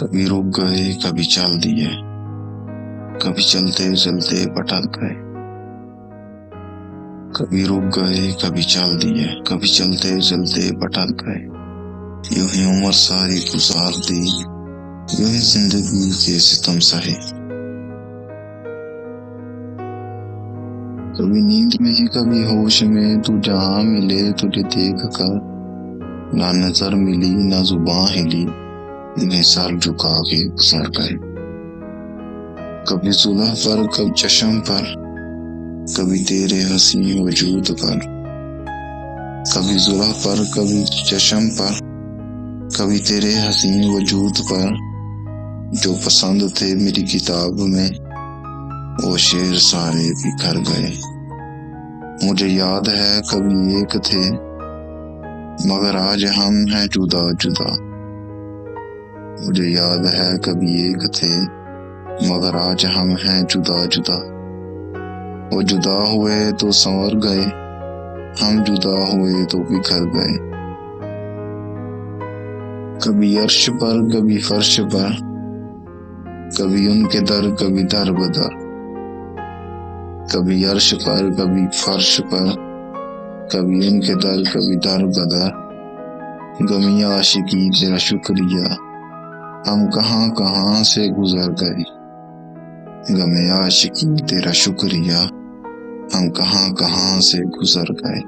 کبھی رک گئے کبھی چل دیے، کبھی چلتے چلتے پٹک گئے، کبھی رک گئے کبھی چل دیے، کبھی چلتے چلتے پٹک گئے، یوں ہی عمر ساری گزار دی، یوں ہی زندگی کے ستم سہے۔ کبھی نیند میں کبھی ہوش میں تو جہاں ملے تجھے دیکھ کر، نہ نظر ملی نہ زباں ہلی، انہیں سر جھکا کے گزر گئے۔ کبھی زلف پر کبھی چشم پر، کبھی تیرے حسین وجود پر، کبھی زلف پر کبھی چشم پر، کبھی تیرے حسین وجود پر، جو پسند تھے میری کتاب میں وہ شعر سارے بکھر گئے۔ مجھے یاد ہے کبھی ایک تھے مگر آج ہم ہیں جدا جدا، مجھے یاد ہے کبھی ایک تھے مگر آج ہم ہیں جدا جدا، وہ جدا ہوئے تو سنور گئے، ہم جدا ہوئے تو بکھر گئے۔ کبھی عرش پر کبھی فرش پر، کبھی ان کے در کبھی در بدر، کبھی عرش پر کبھی فرش پر، کبھی ان کے در کبھی در بدر، غمی عاشقی تیرا شکریہ ہم کہاں کہاں سے گزر گئے، غم عاشقی تیرا شکریہ ہم کہاں کہاں سے گزر گئے۔